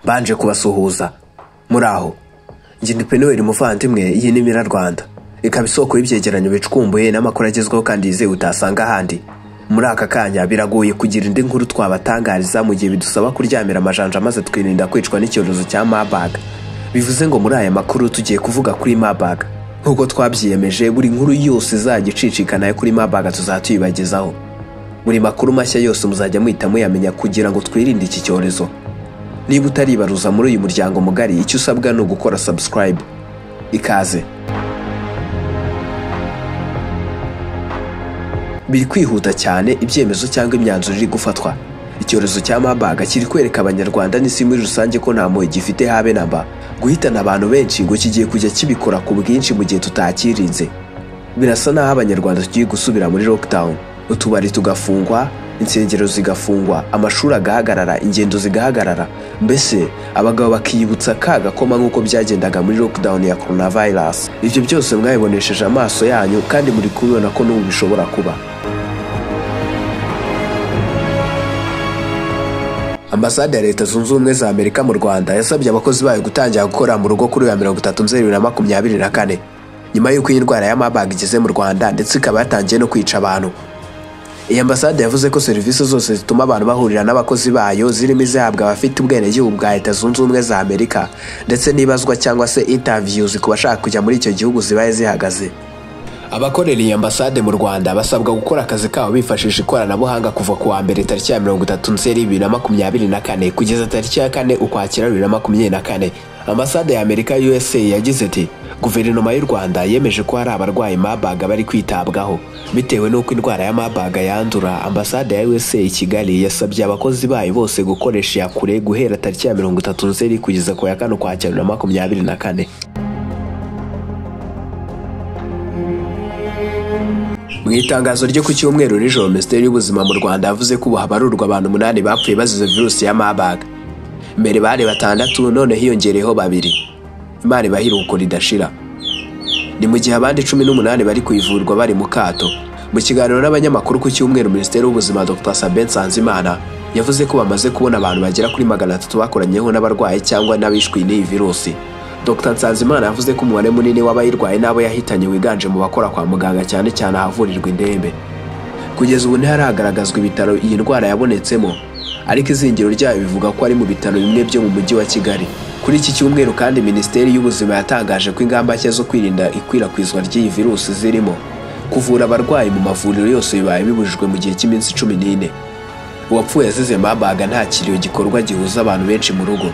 banje kubasuhuza. Muraho, njye ni Pennuel muvandimwe, iyi ni MUVANDIMWE, ikaba isoko y'ibyegeranyo bicukumbuye n'amakuru agezweho kandi yizewe utasanga ahandi. Muri aka kanya biragoye kugira indi nkuru twabatangariza mu gihe bidusaba kuryamira amajanja maze twirinda kwicwa n'icyorezo cya Marburg. Bivuze ngo muri aya makuru tugiye kuvuga kuri Marburg. Nkuko twabyiyemeje, buri nkuru yose izajya icicikana kuri Marburg tuzatuyibagezaho. Buri makuru mashya yose muzajya muhita muyamenya kugira ngo twirinde iki cyorezo. Niba utaribaruza muri uyu muryango mugari, icyo usabwa ni ugukora subscribe. Ikaze. Biri kwihuta cyane ibyemezo cyangwa imyanzuro iri gufatwa. Icyorezo cya Marburg kiri kwereka abanyarwanda n'isi muri rusange ko nta mpuhwe gifite habe namba. Guhitana abantu benshi ngo kigiye kujya kibikora ku bwinshi mu gihe tutakirinze. Birasa naho abanyarwanda tugiye gusubira muri lockdown. Utubari tugafungwa, insengero zigafungwa, amashuri agahagarara, ingendo zigahagarara. Mbese abagabo bakiyibutsa kaga koma nk'uko byagendaga muri lockdown ya coronavirus. Ibyo byose mwabibonesheje amaso yanyu kandi muri kubibona ko n'ubu bishobora kuba. Ambasade ya Leta Zunze Ubumwe za Amerika mu Rwanda yasabye abakozi bayo gutangira gukora mu rugo kuri 30/2024 nyuma y'uko iyi ndwara ya Marburg igeze mu Rwanda ndetse ikaba yatangiye no kwica abantu. Iyi ambasade yavuze ko serivisi zose zituma abantu bahurira n'abakozi bayo zirimo izihabwa abafite ubwenegihugu bwa Leta Zunze Ubumwe za Amerika ndetse n'ibazwa cyangwa se interviews ku bashaka kujya muri icyo gihugu zibaye zihagaze. Abakorera iyi ambasade mu Rwanda basabwa gukora akazi kabo bifashisha ikoranabuhanga kuva ku wa mbere tariki ya 30/2024 kugeza tariki ya 4 Ukwakira 2024. Ambasade ya Amerika USA yagize ati Guverinoma y'u Rwanda yemeje ko hari abarwayi Marburg bari kwitabwaho bitewe n'uko indwara ya Marburg yandura. Ambasade ya USA i Kigali yasabye abakozi bayo bose gukoresha yakure guhera tariki ya 30 kugeza ku ya 4 Ukwakira 2024. Mu itangazo ryo ku cyumweru nijoro, Minisiteri y'Ubuzima mu Rwanda yavuze ko habarurwa abantu 8 bapfuye bazize virusi ya Marburg. Mbere bari 6 none hiyongereyeho 2. Imana ibahiruko ridashira. Ni mu gihe abandi 18 bari kuyivurwa bari mu kato. Mu kiganiro n'abanyamakuru ku cyumweru, Minisiteri y'Ubuzima Dr. Sabin Nsanzimana yavuze ko bamaze kubona abantu bagera kuri 300 bakoranyeho n'abarwayi cyangwa n'abishwe n'iyi virusi. Dr. Nsanzimana yavuze ko umubare munini w'abayirwaye n'abo yahitanye wiganje mu bakora kwa muganga cyane cyane ahavurirwa indembe. Kugeza ubu ntiharagaragazwa ibitaro iyi ndwara yabonetsemo, ariko izingiro ryayo bivuga ko ari mu bitaro bimwe byo mu mujyi wa Kigali. Kuri iki cyumweru kandi Minisiteri y'Ubuzima yatangaje ko ingamba nshya zo kwirinda ikwirakwizwa ry'iyi virusi zirimo kuvura abarwayi mu mavuriro yose bibaye bibujijwe mu gihe cy'iminsi 14. Uwapfuye azize Marburg nta kiriyo gikorwa gihuza abantu benshi mu rugo.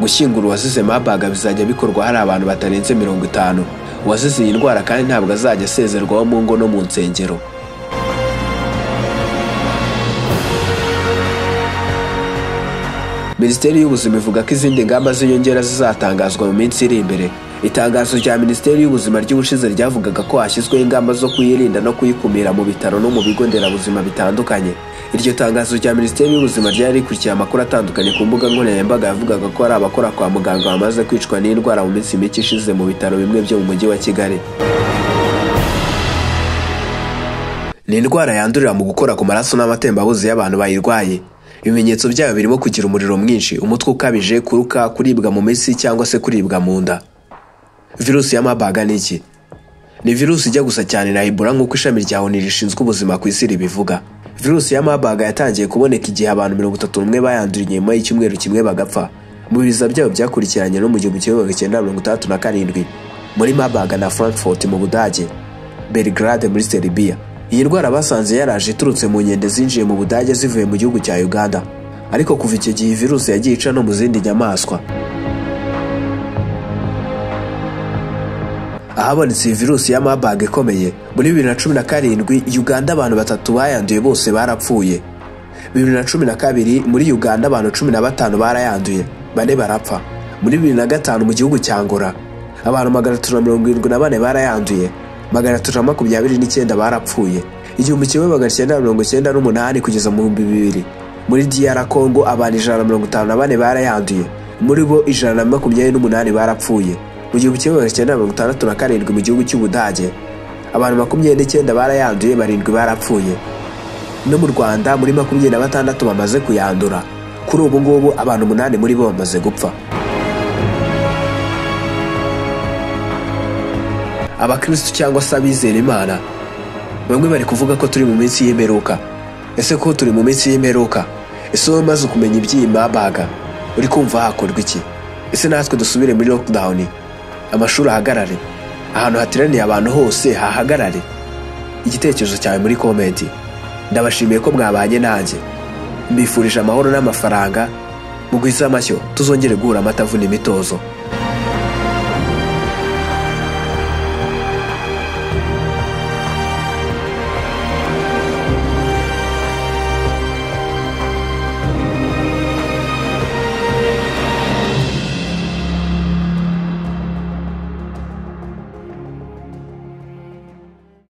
Gushyingura uwazize Marburg bizajya bikorwa hari abantu batarenze 50. Uwazize iyi ndwara kandi ntabwo azajya asezerwaho mu ngo no mu nsengero. Minisiteri y'Ubuzima ivuga ko izindi ngamba z'inyongera zizatangazwa mu minsi iri imbere. Itangazo rya Minisiteri y'Ubuzima ry'ubushize ryavugaga ko hashyizweho ingamba zo kuyirinda no kuyikumira mu bitaro no mu bigo nderabuzima bitandukanye. Iryo tangazo rya Minisiteri y'Ubuzima ryari rikurikiye amakuru atandukanye ku mbuga nkoranyambaga yavugaga ko hari abakora kwa muganga bamaze kwicwa n'indwara mu minsi mike ishize mu bitaro bimwe byo mu mujyi wa Kigali. Ni indwara yandurira mu gukora ku maraso n'amatembabuzi y'abantu bayirwaye. Ibimenyetso byayo birimo kugira umuriro mwinshi, umutwe ukabije, kuruka, kuribwa mu mitsi cyangwa se kuribwa mu nda. Virusi ya Marburg ni iki? Ni virusi ijya gusa cyane na Ebola nk'uko ishami rya ONU rishinzwe ubuzima ku isi ribivuga. Virusi ya Marburg yatangiye kuboneka igihe abantu 31 bayanduriye nyuma y'icyumweru kimwe bagapfa. Mu biza byabo byakurikiranye no mu 1967 muri Marburg na Frankfurt mu Budage, Belgrade muri Serbia. Iyi ndwara basanze yaraje iturutse mu nkende zinjiye mu Budage zivuye mu gihugu cya Uganda, ariko kuva icyo gihe virusi yagiye ica no mu zindi nyamaswa. Ahabonetse virusi ya Marburg ikomeye muri 2017 Uganda abantu 3 bayanduye bose barapfuye. 2012 muri Uganda abantu 15 barayanduye, 4 barapfa. Muri 2005 mu gihugu cya Angola abantu 374 barayanduye, 329 barapfuye. 1998 kugeza mu 2000 muri DR Congo abantu 154 barayanduye, muri bo 128 barapfuye. Mu 1967 mu gihugu cy'Ubudage abantu 29 barayanduye, 7 barapfuye. No mu Rwanda muri 26 bamaze kuyandura. Kuri ubu ngubu abantu 8 muri bo bamaze gupfa. Abakristo cyangwa se abizera Imana bamwe bari kuvuga ko turi mu minsi y'imperuka. Ese ko turi mu minsi y'imperuka, ese wowe maze kumenya iby'iyi Marburg uri kumva hakorwa iki? Ese natwe dusubire muri lockdown, amashuri ahagarare, ahantu hateraniye abantu hose hahagarare? Igitekerezo cyawe muri comment. Ndabashimiye ko mwabanye nanjye. Mbifurije amahoro n'amafaranga, mugwiza amashyo, tuzongere guhura amatavuna imitozo.